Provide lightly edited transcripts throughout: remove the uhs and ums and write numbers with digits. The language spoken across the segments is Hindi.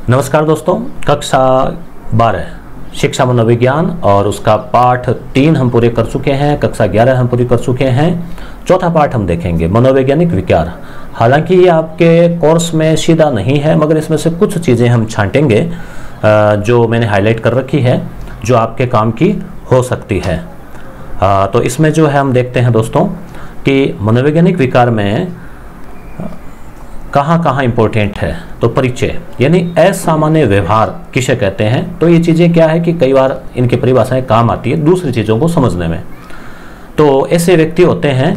नमस्कार दोस्तों, कक्षा 12 शिक्षा मनोविज्ञान और उसका पाठ 3 हम पूरे कर चुके हैं। कक्षा 11 हम पूरी कर चुके हैं। चौथा पाठ हम देखेंगे मनोवैज्ञानिक विकार। हालांकि ये आपके कोर्स में सीधा नहीं है, मगर इसमें से कुछ चीज़ें हम छांटेंगे जो मैंने हाईलाइट कर रखी है, जो आपके काम की हो सकती है। तो इसमें जो है हम देखते हैं दोस्तों कि मनोवैज्ञानिक विकार में कहाँ कहाँ इम्पोर्टेंट है। तो परिचय यानी असामान्य व्यवहार किसे कहते हैं। तो ये चीज़ें क्या है कि कई बार इनकी परिभाषाएं काम आती है दूसरी चीज़ों को समझने में। तो ऐसे व्यक्ति होते हैं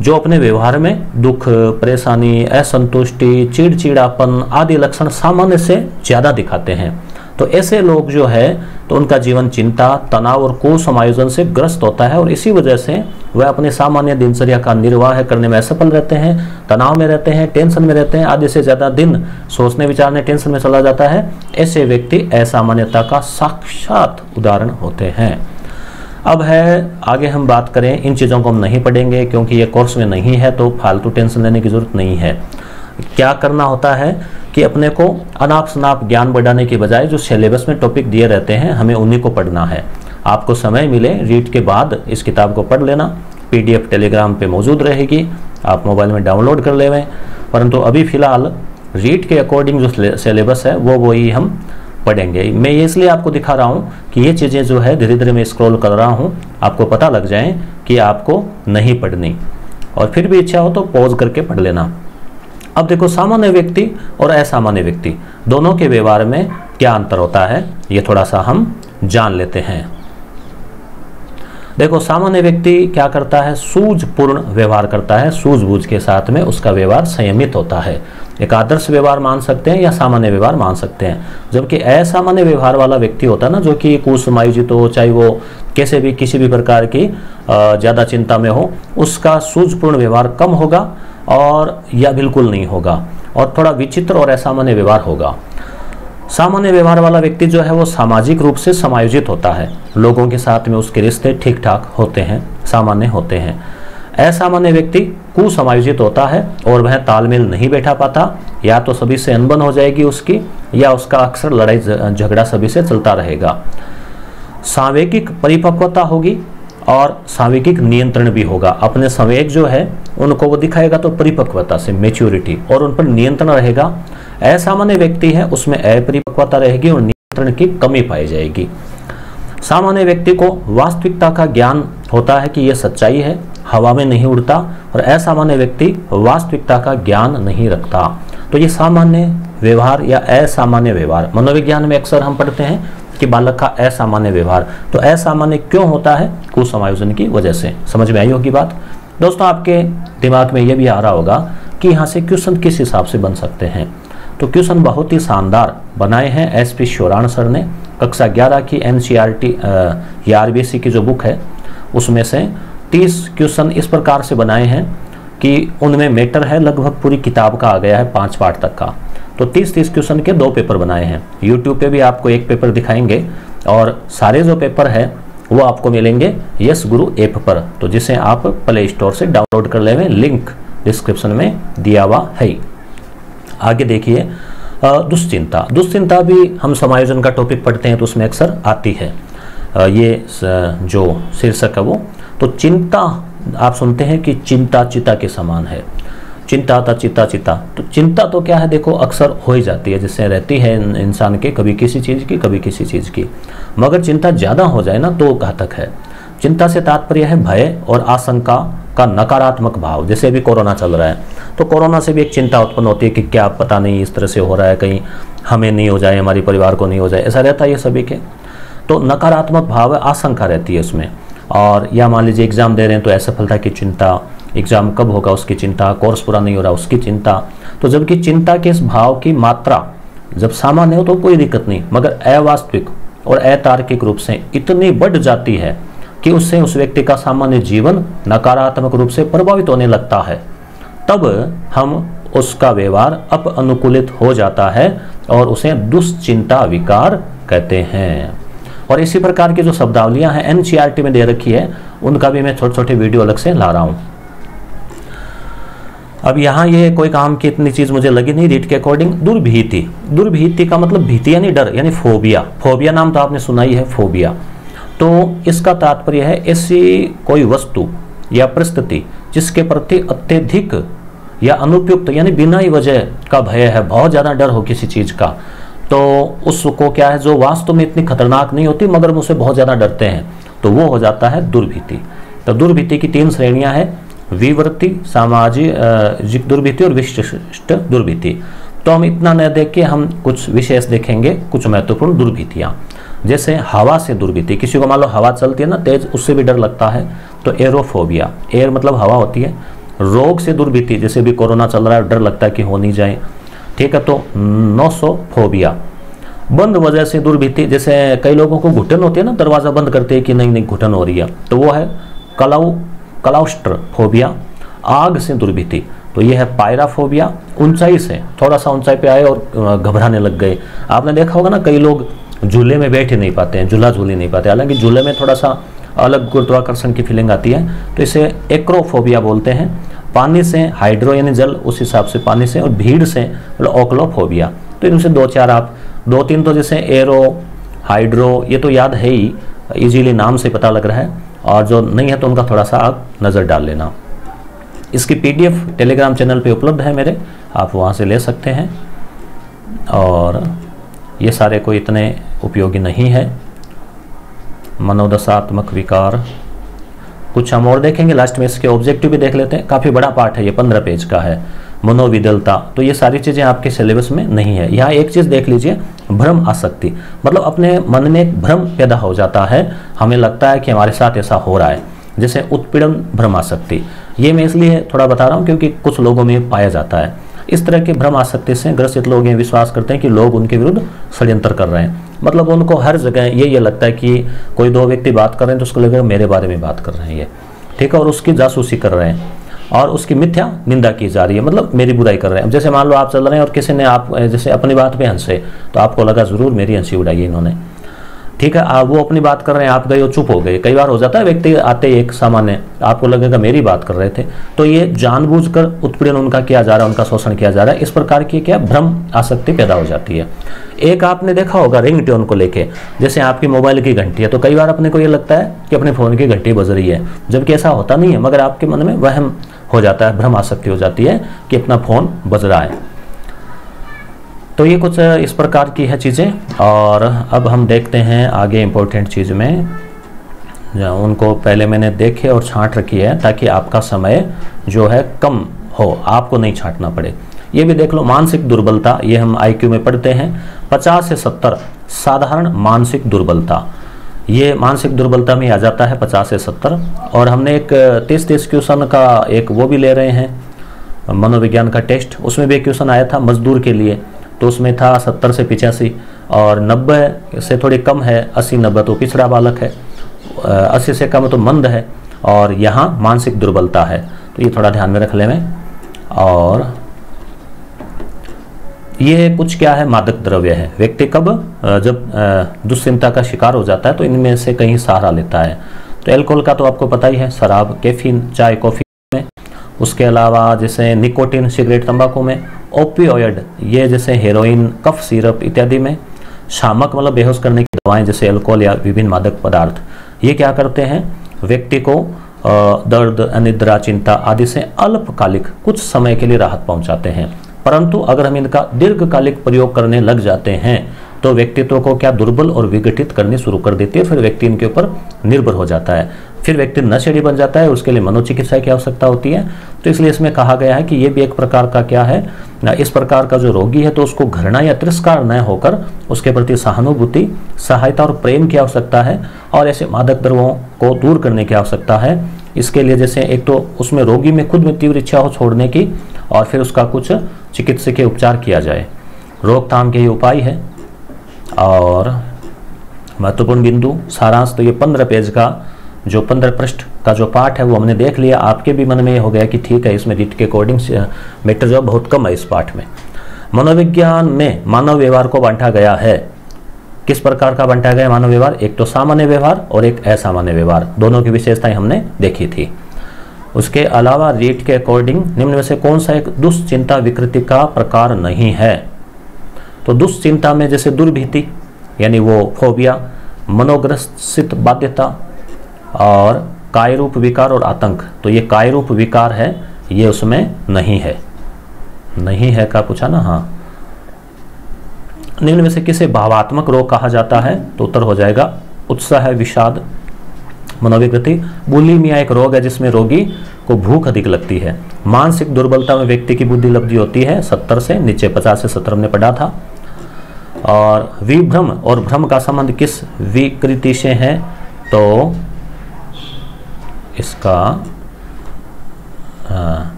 जो अपने व्यवहार में दुख, परेशानी, असंतुष्टि, चिड़चिड़ापन आदि लक्षण सामान्य से ज़्यादा दिखाते हैं। तो ऐसे लोग जो है तो उनका जीवन चिंता, तनाव और कुसमायोजन से ग्रस्त होता है और इसी वजह से वह अपने सामान्य दिनचर्या का निर्वाह करने में असफल रहते हैं, तनाव में रहते हैं, टेंशन में रहते हैं। आधे से ज़्यादा दिन सोचने विचारने टेंशन में चला जाता है। ऐसे व्यक्ति असामान्यता का साक्षात उदाहरण होते हैं। अब है आगे हम बात करें, इन चीज़ों को हम नहीं पढ़ेंगे क्योंकि ये कोर्स में नहीं है, तो फालतू टेंशन लेने की ज़रूरत नहीं है। क्या करना होता है कि अपने को अनाप शनाप ज्ञान बढ़ाने की बजाय जो सिलेबस में टॉपिक दिए रहते हैं हमें उन्हीं को पढ़ना है। आपको समय मिले रीड के बाद इस किताब को पढ़ लेना। PDF टेलीग्राम पे मौजूद रहेगी, आप मोबाइल में डाउनलोड कर लेवें। परंतु अभी फ़िलहाल रीड के अकॉर्डिंग जो सिलेबस है वो ही हम पढ़ेंगे। मैं ये इसलिए आपको दिखा रहा हूँ कि ये चीज़ें जो है धीरे धीरे मैं स्क्रॉल कर रहा हूँ, आपको पता लग जाए कि आपको नहीं पढ़नी, और फिर भी इच्छा हो तो पॉज करके पढ़ लेना। अब देखो, सामान्य व्यक्ति और असामान्य व्यक्ति दोनों के व्यवहार में क्या अंतर होता है, ये थोड़ा सा हम जान लेते हैं। देखो, सामान्य व्यक्ति क्या करता है, सूझपूर्ण व्यवहार करता है, सूझबूझ के साथ में उसका व्यवहार संयमित होता है। एक आदर्श व्यवहार मान सकते हैं या सामान्य व्यवहार मान सकते हैं। जबकि असामान्य व्यवहार वाला व्यक्ति होता है ना, जो कि कुसमायोजित हो, चाहे वो कैसे भी किसी भी प्रकार की ज़्यादा चिंता में हो, उसका सूझपूर्ण व्यवहार कम होगा और या बिल्कुल नहीं होगा, और थोड़ा विचित्र और असामान्य व्यवहार होगा। सामान्य व्यवहार वाला व्यक्ति जो है वो सामाजिक रूप से समायोजित होता है, लोगों के साथ में उसके रिश्ते ठीक ठाक होते हैं, सामान्य होते हैं। असामान्य व्यक्ति कुसमायोजित होता है और वह तालमेल नहीं बैठा पाता, या तो सभी से अनबन हो जाएगी उसकी, या उसका अक्सर लड़ाई झगड़ा सभी से चलता रहेगा। सांवेगिक परिपक्वता होगी और सांवेगिक नियंत्रण भी होगा। अपने संवेग जो है उनको वो दिखाएगा तो परिपक्वता से, मैच्योरिटी, और उन पर नियंत्रण रहेगा। असामान्य व्यक्ति है उसमें अपरिपक्वता रहेगी और नियंत्रण की कमी पाई जाएगी। सामान्य व्यक्ति को वास्तविकता का ज्ञान होता है कि यह सच्चाई है, हवा में नहीं उड़ता, और असामान्य व्यक्ति वास्तविकता का ज्ञान नहीं रखता। तो ये सामान्य व्यवहार या असामान्य व्यवहार मनोविज्ञान में अक्सर हम पढ़ते हैं कि बालक का असामान्य व्यवहार। तो असामान्य क्यों होता है, कुसमायोजन की वजह से। समझ में आई होगी बात दोस्तों। आपके दिमाग में यह भी आ रहा होगा कि यहाँ से क्वेश्चन किस हिसाब से बन सकते हैं। तो क्वेश्चन बहुत ही शानदार बनाए हैं SP श्योराण सर ने। कक्षा 11 की NCERT या RBC की जो बुक है उसमें से 30 क्वेश्चन इस प्रकार से बनाए हैं कि उनमें मैटर है लगभग पूरी किताब का आ गया है 5 पार्ट तक का। तो 30 क्वेश्चन के 2 पेपर बनाए हैं। YouTube पे भी आपको 1 पेपर दिखाएंगे, और सारे जो पेपर है वो आपको मिलेंगे यस गुरु ऐप पर, तो जिसे आप प्ले स्टोर से डाउनलोड कर लें। लिंक डिस्क्रिप्शन में दिया हुआ है। आगे देखिए, दुश्चिंता। दुश्चिंता भी हम समायोजन का टॉपिक पढ़ते हैं तो उसमें अक्सर आती है। ये जो शीर्षक है वो, तो चिंता आप सुनते हैं कि चिंता चिता के समान है। चिंता था चिता चिता, तो चिंता तो क्या है, देखो अक्सर हो ही जाती है, जिससे रहती है इंसान के, कभी किसी चीज़ की कभी किसी चीज़ की। मगर चिंता ज़्यादा हो जाए ना तो घातक है। चिंता से तात्पर्य है भय और आशंका का नकारात्मक भाव। जैसे अभी कोरोना चल रहा है तो कोरोना से भी एक चिंता उत्पन्न होती है कि क्या पता नहीं इस तरह से हो रहा है, कहीं हमें नहीं हो जाए, हमारे परिवार को नहीं हो जाए, ऐसा रहता है ये सभी के। तो नकारात्मक भाव है, आशंका रहती है उसमें। और या मान लीजिए एग्जाम दे रहे हैं तो असफलता की चिंता, एग्जाम कब होगा उसकी चिंता, कोर्स पूरा नहीं हो रहा उसकी चिंता। तो जबकि चिंता के इस भाव की मात्रा जब सामान्य हो तो कोई दिक्कत नहीं, मगर अवास्तविक और अतार्किक रूप से इतनी बढ़ जाती है कि उससे उस व्यक्ति का सामान्य जीवन नकारात्मक रूप से प्रभावित होने लगता है, तब हम उसका व्यवहार अपअनुकूलित हो जाता है और उसे दुश्चिंता विकार कहते हैं। और इसी प्रकार की जो शब्दावलियां हैं NCERT में दे रखी है, उनका भी मैं छोटे छोटे वीडियो अलग से ला रहा हूं। अब यहाँ ये कोई काम की इतनी चीज मुझे लगी नहीं रीड के अकॉर्डिंग। दुर्भीति, दुर्भीति का मतलब भीति यानी डर, यानी फोबिया। फोबिया नाम तो आपने सुना ही है, फोबिया। तो इसका तात्पर्य है ऐसी कोई वस्तु या परिस्थिति जिसके प्रति अत्यधिक या अनुपयुक्त यानी बिना ही वजह का भय है, बहुत ज्यादा डर हो किसी चीज का, तो उसको क्या है, जो वास्तव में इतनी खतरनाक नहीं होती मगर हम उससे बहुत ज्यादा डरते हैं, तो वो हो जाता है दुर्भीति। तो दुर्भीति की 3 श्रेणियां हैं, विवर्ती, सामाजिक दुर्भीति और विशिष्ट दुर्भीति। तो हम इतना न देख के हम कुछ विशेष देखेंगे, कुछ महत्वपूर्ण दुर्भीतियां। जैसे हवा से दुर्भीति, किसी को मान लो हवा चलती है ना तेज, उससे भी डर लगता है, तो एरोफोबिया, एयर मतलब हवा होती है। रोग से दुर्भीति, जैसे भी कोरोना चल रहा है, डर लगता है कि हो नहीं जाए, ठीक है, तो नोसोफोबिया। बंद वजह से दुर्भीति, जैसे कई लोगों को घुटन होती है ना, दरवाजा बंद करते हैं कि नहीं घुटन हो रही है, तो वो है क्लाउस्ट्रोफोबिया। आग से दुर्भीति, तो ये है पायराफोबिया। ऊंचाई से, थोड़ा सा ऊंचाई पे आए और घबराने लग गए। आपने देखा होगा ना, कई लोग झूले में बैठ ही नहीं पाते हैं, झूला झूल ही नहीं पाते, हालांकि झूले में थोड़ा सा अलग गुरुत्वाकर्षण की फीलिंग आती है, तो इसे एक्रोफोबिया बोलते हैं। पानी से, हाइड्रो यानी जल, उस हिसाब से पानी से, और भीड़ से मतलब ओक्लोफोबिया। तो इनसे 2-4 आप 2-3 तो जैसे एरो, हाइड्रो, ये तो याद है ही, इजीली नाम से पता लग रहा है, और जो नहीं है तो उनका थोड़ा सा आप नज़र डाल लेना। इसकी PDF टेलीग्राम चैनल पे उपलब्ध है मेरे, आप वहाँ से ले सकते हैं। और ये सारे कोई इतने उपयोगी नहीं है। मनोदशात्मक विकार, कुछ हम और देखेंगे लास्ट में, इसके ऑब्जेक्टिव भी देख लेते हैं। काफ़ी बड़ा पार्ट है ये, 15 पेज का है। मनोविदलता, तो ये सारी चीज़ें आपके सिलेबस में नहीं है। यहाँ एक चीज़ देख लीजिए, भ्रम आसक्ति, मतलब अपने मन में एक भ्रम पैदा हो जाता है, हमें लगता है कि हमारे साथ ऐसा हो रहा है, जैसे उत्पीड़न भ्रम आसक्ति। ये मैं इसलिए थोड़ा बता रहा हूँ क्योंकि कुछ लोगों में पाया जाता है। इस तरह के भ्रम आसक्ति से ग्रसित लोग ये विश्वास करते हैं कि लोग उनके विरुद्ध षड्यंत्र कर रहे हैं, मतलब उनको हर जगह ये लगता है कि कोई 2 व्यक्ति बात कर रहे हैं तो उसको लगेगा मेरे बारे में बात कर रहे हैं ये, ठीक है, और उसकी जासूसी कर रहे हैं और उसकी मिथ्या निंदा की जा रही है, मतलब मेरी बुराई कर रहे हैं। जैसे मान लो आप चल रहे हैं और किसी ने आप जैसे अपनी बात पे हंसे, तो आपको लगा जरूर मेरी हंसी उड़ाई है इन्होंने, ठीक है, आप वो अपनी बात कर रहे हैं, आप गए और चुप हो गए। कई बार हो जाता है, व्यक्ति आते एक सामान्य, आपको लगेगा मेरी बात कर रहे थे, तो ये जानबूझकर उत्पीड़न उनका किया जा रहा है, उनका शोषण किया जा रहा है। इस प्रकार की क्या भ्रम आसक्ति पैदा हो जाती है। एक आपने देखा होगा रिंगटोन को लेके, जैसे आपकी मोबाइल की घंटी है, तो कई बार अपने को ये लगता है कि अपने फोन की घंटी बज रही है, जबकि ऐसा होता नहीं है, मगर आपके मन में वहम हो जाता है, भ्रम आसक्ति हो जाती है कि अपना फोन बज रहा है। तो ये कुछ इस प्रकार की है चीज़ें। और अब हम देखते हैं आगे इम्पोर्टेंट चीज़ में, उनको पहले मैंने देखे और छांट रखी है ताकि आपका समय जो है कम हो, आपको नहीं छांटना पड़े। ये भी देख लो, मानसिक दुर्बलता, ये हम IQ में पढ़ते हैं 50 से 70 साधारण मानसिक दुर्बलता, ये मानसिक दुर्बलता में आ जाता है 50 से 70। और हमने एक 30 क्वेश्चन का एक वो भी ले रहे हैं मनोविज्ञान का टेस्ट, उसमें भी एक क्वेश्चन आया था मजदूर के लिए, तो उसमें था 70 से 85 और 90 से थोड़ी कम है, 80-90 तो पिछड़ा बालक है, 80 से कम तो मंद है, और यहाँ मानसिक दुर्बलता है, तो ये थोड़ा ध्यान में रख लें। और ये कुछ क्या है, मादक द्रव्य है। व्यक्ति कब जब दुश्चिंता का शिकार हो जाता है तो इनमें से कहीं सहारा लेता है। तो एल्कोहल का तो आपको पता ही है, शराब, कैफीन, चाय, कॉफ़ी में, उसके अलावा जैसे निकोटीन, सिगरेट, तंबाकू में, ओपियोइड, ये जैसे हेरोइन, कफ सिरप इत्यादि में, शामक मतलब बेहोश करने की दवाएं जैसे अल्कोहल या विभिन्न मादक पदार्थ, ये क्या करते हैं, व्यक्ति को दर्द, अनिद्रा, चिंता आदि से अल्पकालिक कुछ समय के लिए राहत पहुंचाते हैं, परंतु अगर हम इनका दीर्घकालिक प्रयोग करने लग जाते हैं तो व्यक्तित्व को क्या दुर्बल और विघटित करनी शुरू कर देती है, फिर व्यक्ति इनके ऊपर निर्भर हो जाता है, फिर व्यक्ति नशेड़ी बन जाता है, उसके लिए मनोचिकित्सा की आवश्यकता होती है। तो इसलिए इसमें कहा गया है कि ये भी एक प्रकार का क्या है, इस प्रकार का जो रोगी है तो उसको घृणा या तिरस्कार न होकर उसके प्रति सहानुभूति, सहायता और प्रेम की आवश्यकता है, और ऐसे मादक द्रव्यों को दूर करने की आवश्यकता है। इसके लिए जैसे एक तो उसमें रोगी में खुद में तीव्र इच्छा हो छोड़ने की, और फिर उसका कुछ चिकित्सकीय उपचार किया जाए, रोकथाम के ये उपाय है। और महत्वपूर्ण बिंदु सारांश, तो ये 15 पेज का जो 15 पृष्ठ का जो पाठ है वो हमने देख लिया। आपके भी मन में ये हो गया कि ठीक है, इसमें रीट के अकॉर्डिंग मैटर जो बहुत कम है इस पाठ में। मनोविज्ञान में मानव व्यवहार को बांटा गया है, किस प्रकार का बांटा गया मानव व्यवहार, एक तो सामान्य व्यवहार और एक असामान्य व्यवहार, दोनों की विशेषताएं हमने देखी थी। उसके अलावा रीट के अकॉर्डिंग निम्न में से कौन सा एक दुश्चिंता विकृति का प्रकार नहीं है? तो दुश्चिंता में जैसे दुर्भीति यानी वो फोबिया, मनोग्रसित बाध्यता और कायरूप विकार और आतंक, तो ये कायरूप विकार है, ये उसमें नहीं है। नहीं है का पूछा ना, हाँ। निम्न में से किसे भावात्मक रोग कहा जाता है? तो उत्तर हो जाएगा उत्साह, विषाद, मनोविकृति। बुलिमिया एक रोग है जिसमें रोगी को भूख अधिक लगती है। मानसिक दुर्बलता में व्यक्ति की बुद्धि लब्धि होती है 70 से नीचे, 50 से 70 हमने पढ़ा था। और विभ्रम और भ्रम का संबंध किस विकृति से है? तो इसका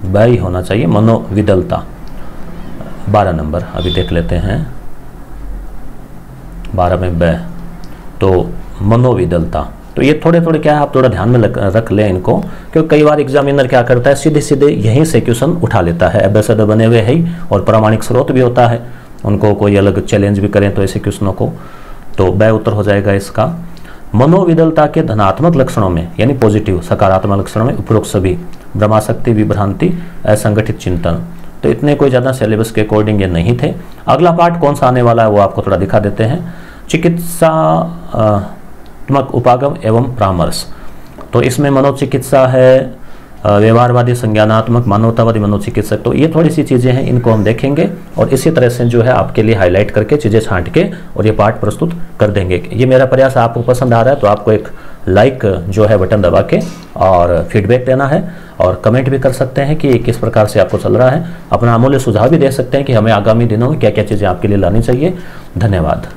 ब ही होना चाहिए, मनोविदलता। 12 नंबर अभी देख लेते हैं, 12 में ब, तो मनोविदलता। तो ये थोड़े थोड़े क्या है, आप थोड़ा ध्यान में रख लें इनको, क्योंकि कई बार एग्जामिनर क्या करता है, सीधे सीधे यहीं से क्वेश्चन उठा लेता है। एबेसड बने हुए है ही, और प्रामाणिक स्रोत भी होता है, उनको कोई अलग चैलेंज भी करें तो ऐसे क्वेश्चनों को। तो ब उत्तर हो जाएगा इसका। मनोविदलता के धनात्मक लक्षणों में यानी पॉजिटिव सकारात्मक लक्षणों में उपरोक्त सभी, भ्रमाशक्ति, विभ्रांति, असंगठित चिंतन। तो इतने कोई ज़्यादा सिलेबस के अकॉर्डिंग ये नहीं थे। अगला पार्ट कौन सा आने वाला है वो आपको थोड़ा दिखा देते हैं। चिकित्सात्मक उपागम एवं परामर्श। तो इसमें मनोचिकित्सा है, व्यवहारवादी, संज्ञानात्मक, मानवतावादी मनोचिकित्सक। तो ये थोड़ी सी चीज़ें हैं, इनको हम देखेंगे और इसी तरह से जो है आपके लिए हाईलाइट करके चीज़ें छांट के और ये पाठ प्रस्तुत कर देंगे। ये मेरा प्रयास आपको पसंद आ रहा है तो आपको एक लाइक जो है बटन दबा के और फीडबैक देना है, और कमेंट भी कर सकते हैं कि किस प्रकार से आपको चल रहा है। अपना अमूल्य सुझाव भी दे सकते हैं कि हमें आगामी दिनों में क्या क्या चीज़ें आपके लिए लानी चाहिए। धन्यवाद।